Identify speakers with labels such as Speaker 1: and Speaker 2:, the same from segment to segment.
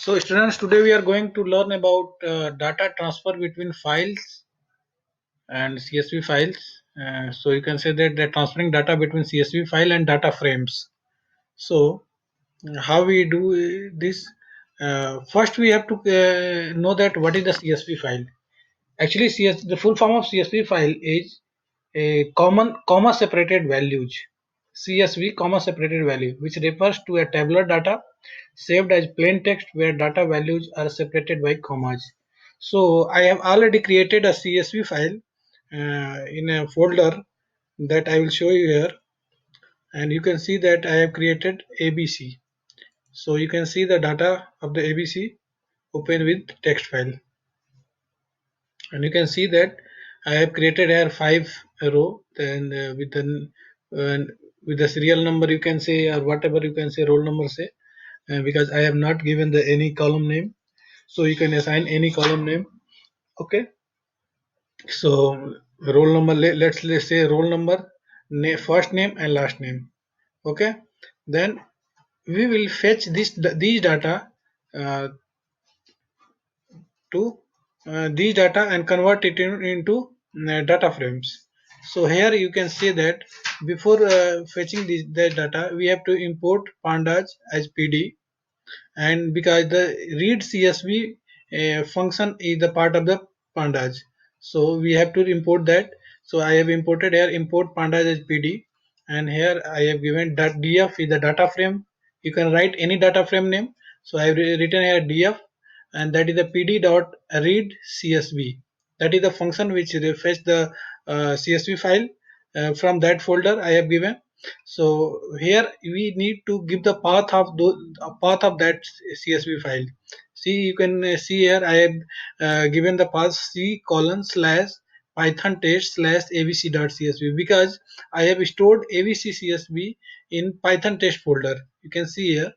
Speaker 1: So students, today we are going to learn about data transfer between files and CSV files. So you can say that they're transferring data between CSV file and data frames. So how we do this? First we have to know that what is the CSV file. Actually, the full form of CSV file is a common comma separated values. CSV comma separated value, which refers to a tabular data saved as plain text where data values are separated by commas. So I have already created a CSV file in a folder that I will show you here, and you can see that I have created ABC. So you can see the data of the ABC open with text file, and you can see that I have created here 5 row, then uh, with the serial number you can say, or whatever you can say, roll number say, because I have not given the any column name, so you can assign any column name. Okay, so roll number, let's say roll number, first name and last name. Okay, then we will fetch these data uh, to these data and convert it into data frames. So here you can see that before fetching the data, we have to import pandas as PD, and because the read CSV function is the part of the pandas, so we have to import that. So I have imported here import pandas as PD, and here I have given that df is the data frame. You can write any data frame name, so I have written here df, and that is the pd dot read csv. That is the function which fetch the csv file from that folder I have given. So here we need to give the path of path of that CSV file. See, you can see here I have given the path c colon slash python test slash abc.csv, because I have stored abc csv in python test folder. You can see here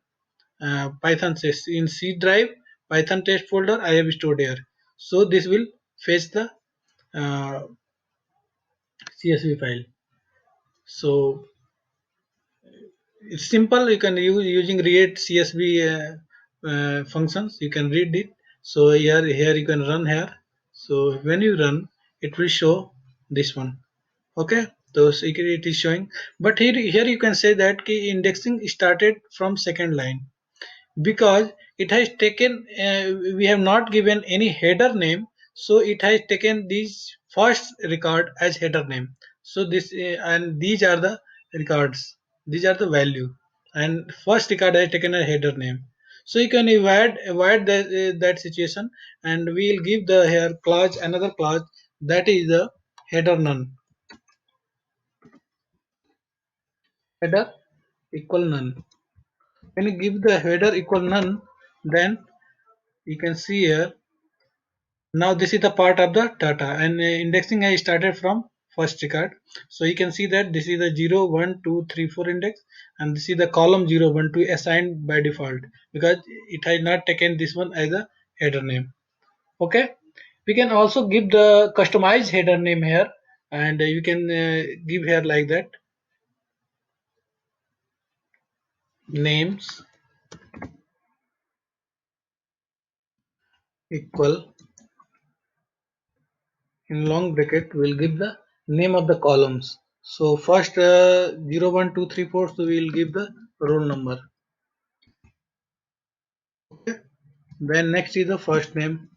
Speaker 1: python test in c drive, python test folder I have stored here. So this will fetch the uh, csv file. So it's simple. You can use using read csv functions. You can read it. So here you can run here. So when you run, it will show this one. Okay, so it is showing. But here you can say that key indexing started from second line, because it has taken we have not given any header name, so it has taken this first record as header name. So this and these are the records, these are the value, and first record has taken a header name. So you can avoid that situation, and we will give the here clause, another clause, that is the header none. Header equal none. When you give the header equal none, then you can see here. Now this is the part of the data, and indexing I started from first record. So you can see that this is the 0, 1, 2, 3, 4 index, and this is the column 0, 1, 2 assigned by default, because it has not taken this one as a header name. Okay, we can also give the customized header name here, and you can give here like that, names equal, in long bracket we'll give the name of the columns. So first 0, 1, 2, 3, 4, so we'll give the roll number. Okay, then next is the first name.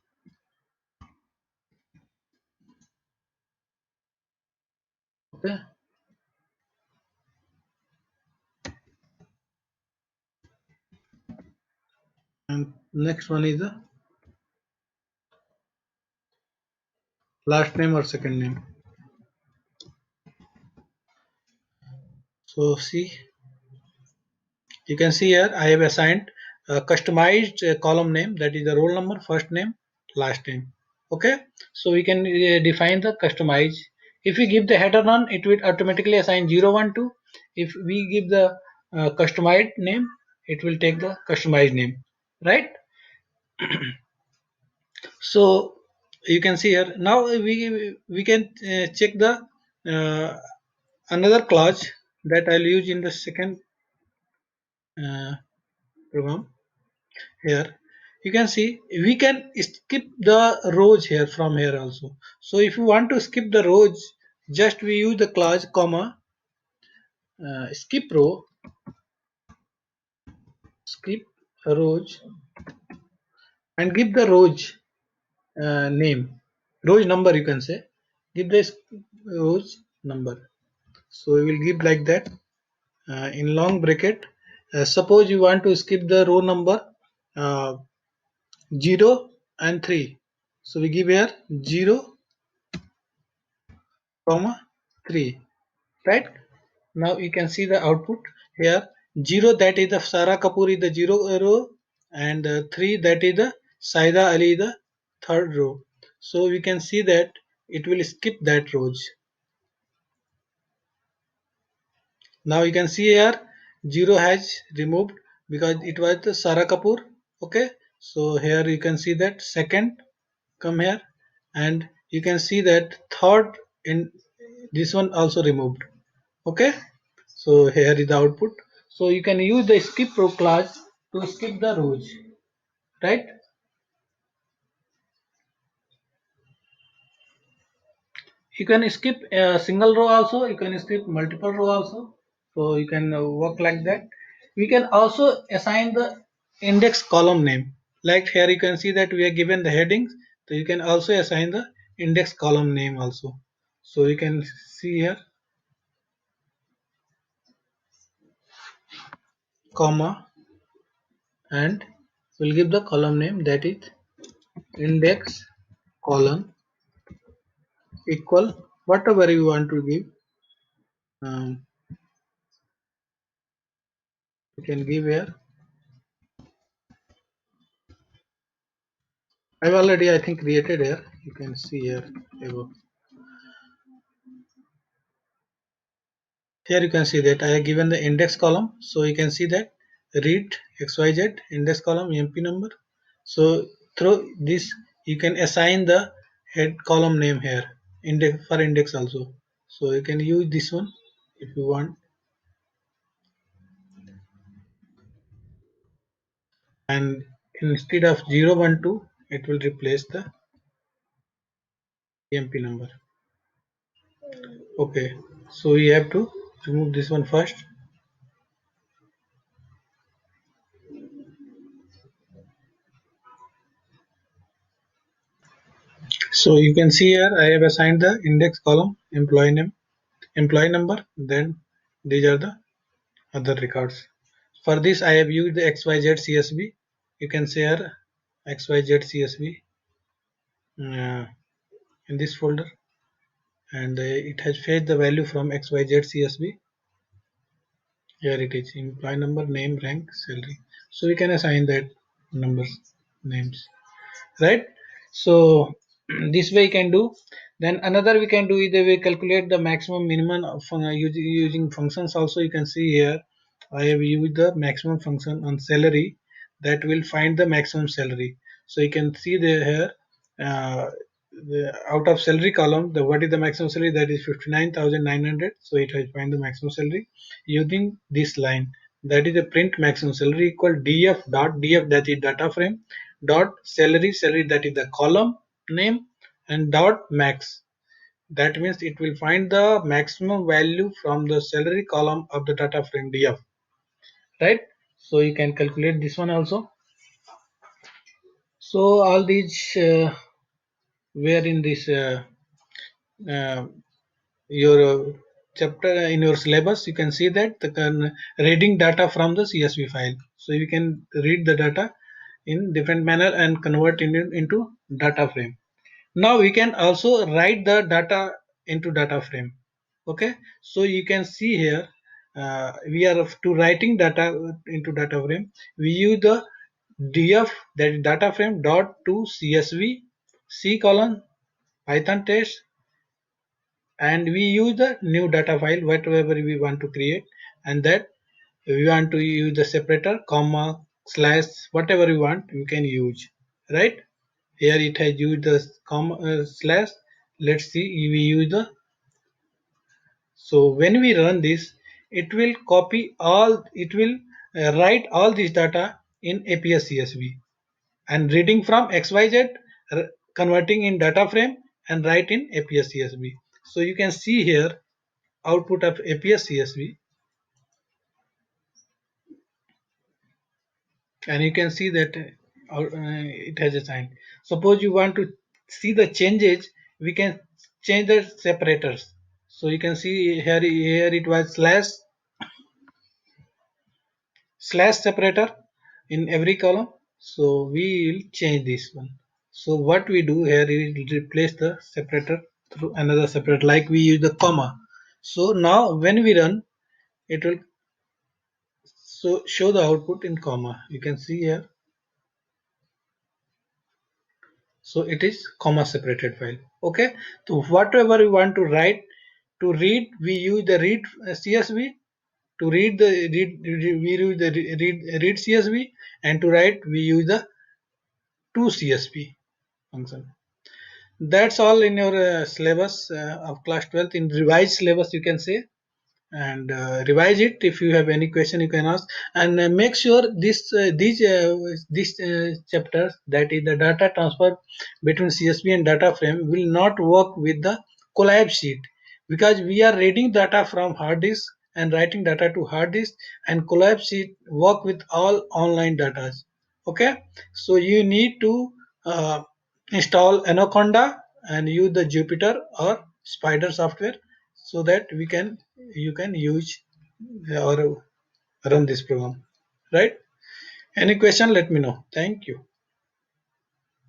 Speaker 1: Okay, and next one is the last name or second name. So see, you can see here I have assigned a customized column name, that is the roll number, first name, last name. Okay, so we can define the customize. If we give the header none, it will automatically assign 0, 1, 2. If we give the customized name, it will take the customized name, right? So you can see here. Now we can check the uh, another clause that I'll use in the second uh, program here. you can see we can skip the rows here from here also. So if you want to skip the rows, just we use the clause comma skip row, skip rows, and give the rows name, rows number, you can say, give this rows number. So we will give like that in long bracket. Suppose you want to skip the row number uh, 0 and 3, so we give here 0 comma 3, right? Now you can see the output here. 0, that is the Sara Kapoor is the 0 row, and 3, that is the Saida Ali, the third row. So we can see that it will skip that rows. Now you can see here 0 has removed because it was the Sara Kapoor. Okay, so here you can see that second come here, and you can see that third in this one also removed. Okay, so here is the output. So you can use the skip row clause to skip the rows, right? You can skip a single row also, you can skip multiple row also. So you can work like that. We can also assign the index column name. Like here you can see that we are given the headings, so you can also assign the index column name also. So you can see here comma, and we'll give the column name, that is index column equal whatever you want to give. um, you can give here. I've already, I think, created here. You can see here above. Here you can see that I have given the index column. So you can see that read XYZ index column MP number. So through this you can assign the head column name here, index for index also. So you can use this one if you want, and instead of 012 it will replace the MP number. Okay, so we have to remove this one first. So you can see here I have assigned the index column employee name, employee number, then these are the other records. For this I have used the XYZ CSV. You can say here XYZ CSV in this folder, and it has fetched the value from XYZ CSV. Here it is, employee number, name, rank, salary. So we can assign that numbers, names, right? So this way you can do. Then another we can do is we calculate the maximum minimum of, using functions also. You can see here I have used the maximum function on salary that will find the maximum salary. So you can see there here out of salary column, the what is the maximum salary, that is 59,900. So it has find the maximum salary using this line, that is the print maximum salary equal df dot df, that is data frame, dot salary, salary that is the column name, and dot max, that means it will find the maximum value from the salary column of the data frame df, right? So you can calculate this one also. So all these were in this uh, your chapter in your syllabus. You can see that the reading data from the CSV file, so you can read the data in different manner and convert it into data frame. Now we can also write the data into data frame. Okay, so you can see here we are to writing data into data frame, we use the df, that is data frame dot to CSV c colon python test, and we use the new data file whatever we want to create, and that we want to use the separator comma slash whatever we want you can use, right? Here it has used the comma slash. Let's see, we use the, so when we run this it will copy all, it will write all this data in APS CSV, and reading from XYZ, converting in data frame and write in APS CSV. So you can see here output of APS CSV, and you can see that it has a sign. Suppose you want to see the changes, we can change the separators. So you can see here it was slash separator in every column. So we will change this one. So what we do here is replace the separator through another separator, like we use the comma. So now when we run, it will show the output in comma. You can see here. So it is comma separated file. Okay, so whatever we want to write, to read we use the read CSV. To read the we use the read CSV, and to write we use the to CSV function. That's all in your syllabus of class 12th, in revised syllabus you can say. And revise it. If you have any question you can ask, and make sure these chapters, that is the data transfer between CSV and data frame, will not work with the collab sheet, because we are reading data from hard disk and writing data to hard disk, and collab sheet work with all online data. Okay, so you need to install Anaconda and use the Jupyter or Spider software, so that you can use or run this program, right? Any question, let me know. Thank you.